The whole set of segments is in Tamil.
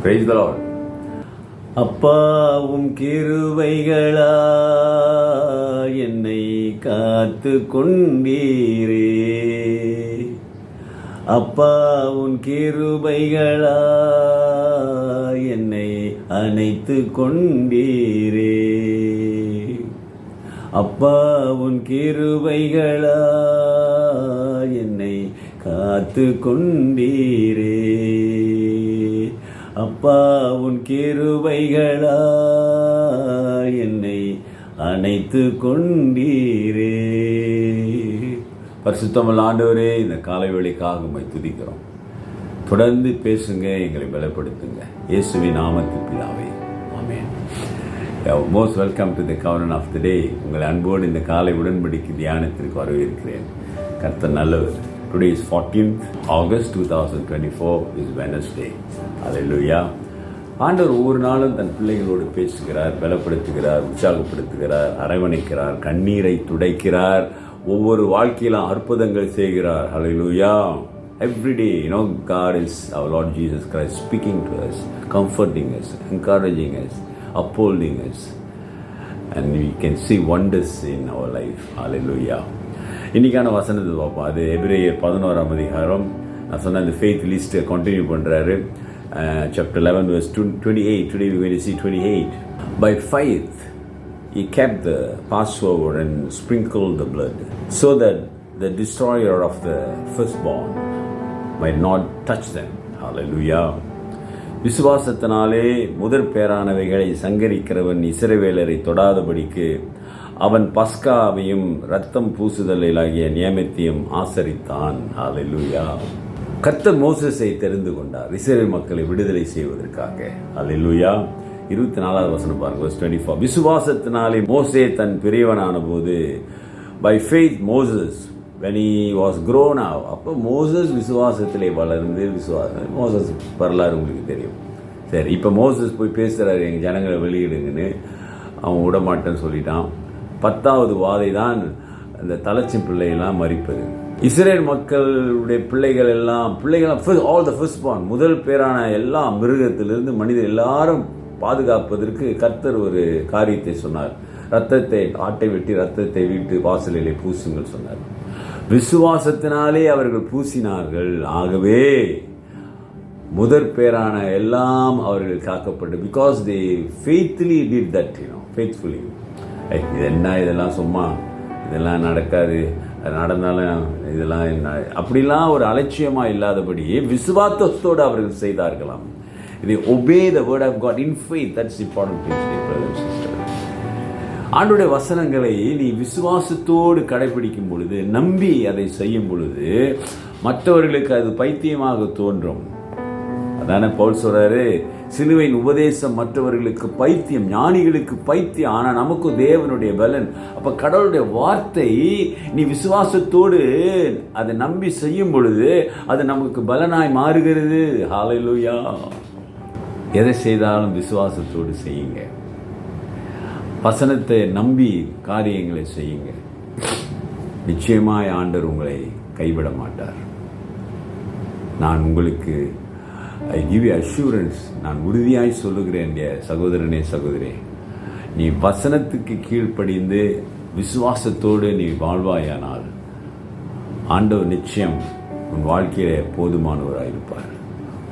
Praise the Lord. அப்பாவும் கிருபைகளா என்னை காத்து கொண்டீரே, அப்பாவும் கிருபைகளா என்னை அணைத்து கொண்டீரே, அப்பாவும் கிருபைகளா என்னை காத்து கொண்டீரே, அப்பா உன் கிருபைகளா என்னை அணைத்து கொண்டீரே. பரிசுத்தமுள்ள ஆண்டவரே, இந்த காலை வேளைக்காக உம்மை துதிக்கிறோம். தொடர்ந்து பேசுங்க, எங்களை பலப்படுத்துங்க. இயேசுவின் நாமத்தில் பிதாவே, ஆமென். மோஸ்ட் வெல்கம் டு தி கவர்னன் ஆஃப் தி டே. உங்களை அன்போடு இந்த காலை உடன்படிக்கை தியானத்திற்கு வரவேற்கிறேன். கர்த்தர் நல்லவர். Today is 14th August 2024 is Wednesday. Hallelujah. ஆண்டவர் ஒவ்வொரு நாளும் தன் பிள்ளைகளோடு பேசுகிறார், பலப்படுத்துகிறார், உற்சாகப்படுத்துகிறார், அரவணைக்கிறார், கண்ணீரை துடைக்கிறார், ஒவ்வொரு வாழ்க்கையிலும் அற்புதங்கள் செய்கிறார். Hallelujah. Every day, God is our Lord Jesus Christ speaking to us, comforting us, encouraging us, upholding us, and we can see wonders in our life. Hallelujah. இன்னைக்கான வசனத்தை பார்ப்போம். அது எபிரேயர் 11ஆம் அதிகாரம். நான் சொன்ன அந்த ஃபெய்த் லிஸ்ட்டை கண்டினியூ பண்ணுறாரு. Chapter 11 verse 28. Today we're going to see 28. By faith he kept the Passover and sprinkled the blood, so that the destroyer of the firstborn might not touch them. Hallelujah. விசுவாசத்தினாலே முதற் பேரானவைகளை சங்கரிக்கிறவன் இஸ்ரவேலரை தொடாதபடிக்கு அவன் பஸ்காவையும் ரத்தம் பூசுதலாகிய நியமத்தையும் ஆசரித்தான். ஹல்லேலூயா. கர்த்தர் மோசேசை தெரிந்து கொண்டார் இஸ்ரவேல் மக்களை விடுதலை செய்வதற்காக. ஹல்லேலூயா. 24வது வசனம் பாருங்க, verse 24. விசுவாசத்தினாலே மோசே தன் பெரியவனான போது, by faith Moses when he was grown up. அப்போ மோசஸ் விசுவாசத்திலே வளர்ந்து, மோசஸ் வரலாறு உங்களுக்கு தெரியும். சரி, இப்போ மோசஸ் போய் பேசுகிறாரு, எங்கள் ஜனங்களை வெளியிடுங்கன்னு. அவன் விடமாட்டேன்னு சொல்லிட்டான். 10வது வாதை தான் அந்த தலைச்சின் பிள்ளையெல்லாம் மறிப்பது. இஸ்ரேல் மக்களுடைய பிள்ளைகள் ஆல் த ஃபர்ஸ்ட் பார்ன், முதல் பேரான எல்லா மிருகத்திலிருந்து மனிதர் எல்லாரும் பாதுகாப்பதற்கு கர்த்தர் ஒரு காரியத்தை சொன்னார். ரத்தத்தை, ஆட்டை வெட்டி ரத்தத்தை வீட்டு வாசலிலே பூசுங்கள் சொன்னார். விசுவாசத்தினாலே அவர்கள் பூசினார்கள். ஆகவே முதற் பேரான எல்லாம் அவர்கள் காக்கப்பட்டு, because they faithfully did that, faithfully. இது என்ன, இதெல்லாம் சும்மா, இதெல்லாம் நடக்காது, அது நடந்தாலும் இதெல்லாம் என்ன, அப்படிலாம் ஒரு அலட்சியமாக இல்லாதபடி விசுவாசத்தோடு அவர்கள் செய்தார்களாம். They obey the word of God in faith. That's important thing, brothers and sisters. ஆண்டவருடைய வசனங்களை நீ விசுவாசத்தோடு கடைபிடிக்கும் பொழுது, நம்பி அதை செய்யும் பொழுது, மற்றவர்களுக்கு அது பைத்தியமாக தோன்றும். அதான பவுல் சொல்றாரு, சிலுவையின் உபதேசம் மற்றவர்களுக்கு பைத்தியம், ஞானிகளுக்கு பைத்தியம், ஆனால் நமக்கு தேவனுடைய பலன். அப்ப கடவுளுடைய வார்த்தை நீ விசுவாசத்தோடு அதை நம்பி செய்யும் பொழுது அது நமக்கு பலனாய் மாறுகிறது. ஹல்லேலூயா. எதை செய்தாலும் விசுவாசத்தோடு செய்யுங்க. வசனத்தை நம்பி காரியங்களை செய்யுங்க. நிச்சயமாய் ஆண்டவர் உங்களை கைவிட மாட்டார். நான் உங்களுக்கு I give you assurance, நான் உறுதியாய் சொல்லுகிறேன் சகோதரனே, சகோதரே, நீ வசனத்துக்கு கீழ்ப்படிந்து விசுவாசத்தோடு நீ வாழ்வாயானால் ஆண்டவர் நிச்சயம் உன் வாழ்க்கையிலே போதுமானவராயிருப்பார்.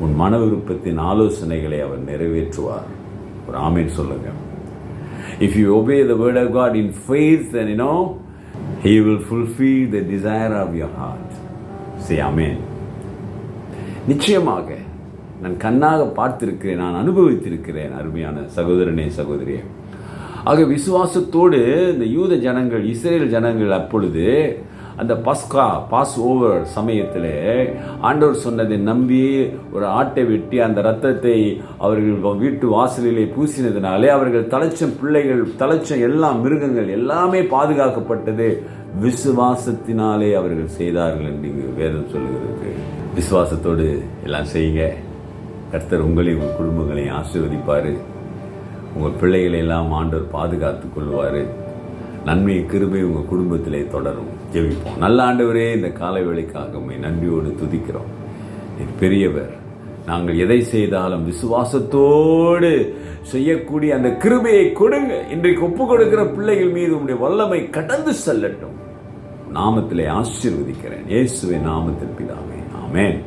உன் மன விருப்பத்தின் ஆலோசனைகளை அவர் நிறைவேற்றுவார். ஒரு ஆமென் சொல்லுங்க. If you obey the word of God in faith, then he will fulfill the desire of your heart. Say amen. நிச்சயமாக நான் கண்ணாக பார்த்திருக்கிறேன், நான் அனுபவித்திருக்கிறேன். அருமையான சகோதரனே, சகோதரியே, ஆக விசுவாசத்தோடு இந்த யூத ஜனங்கள், இஸ்ரேல் ஜனங்கள் அப்பொழுது அந்த பாஸ் ஓவர் சமயத்தில் ஆண்டவர் சொன்னதை நம்பி ஒரு ஆட்டை வெட்டி அந்த ரத்தத்தை அவர்கள் வீட்டு வாசலிலே பூசினதினாலே அவர்கள் தலைச்சம் பிள்ளைகள், தலைச்சம் எல்லா மிருகங்கள் எல்லாமே பாதுகாக்கப்பட்டது. விசுவாசத்தினாலே அவர்கள் செய்தார்கள் என்று வேதம் சொல்லுகிறது. விசுவாசத்தோடு எல்லாம் செய்யுங்க. கர்த்தர் உங்களையும் உங்கள் குடும்பங்களையும் ஆசீர்வதிப்பார். உங்கள் பிள்ளைகளை எல்லாம் ஆண்டவர் பாதுகாத்துக் கொள்வார். நன்மை கிருபை உங்கள் குடும்பத்திலே தொடரும். ஜெபிப்போம். நல்ல ஆண்டவரே, இந்த காலை வேளைக்காக உம்மை நன்றியோடு துதிக்கிறோம். பெரியவர், நாங்கள் எதை செய்தாலும் விசுவாசத்தோடு செய்யக்கூடிய அந்த கிருபையை கொடுங்க. இன்றைக்கு ஒப்பு கொடுக்கிற பிள்ளைகள் மீது உங்களுடைய வல்லமை கடந்து செல்லட்டும். நாமத்திலே ஆசீர்வதிக்கிறேன், இயேசுவின் நாமத்தில் பிதாவே, ஆமென்.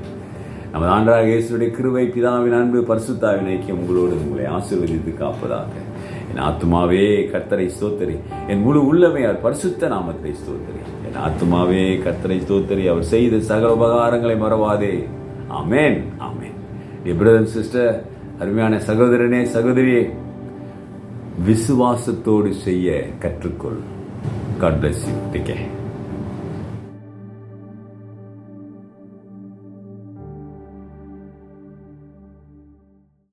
நமது ஆண்டவராகிய இயேசுவுடைய கிருபை, பிதாவின் அன்பு, பரிசுத்தாவின் ஐக்கியம் உங்களோடு உங்களை ஆசீர்வதித்து காப்பதாக. என் ஆத்துமாவே கர்த்தரை ஸ்தோத்திரி, என் முழு உள்ளமே அவர் பரிசுத்த நாமத்தை ஸ்தோத்திரி. என் ஆத்துமாவே கர்த்தரை ஸ்தோத்திரி, அவர் செய்த சகல உபகாரங்களை மறவாதே. ஆமென், ஆமென். பிரதர் அண்ட் சிஸ்டர், அருமையான சகோதரனே, சகோதரியே, விசுவாசத்தோடு செய்ய கற்றுக்கொள். God bless you. Take care.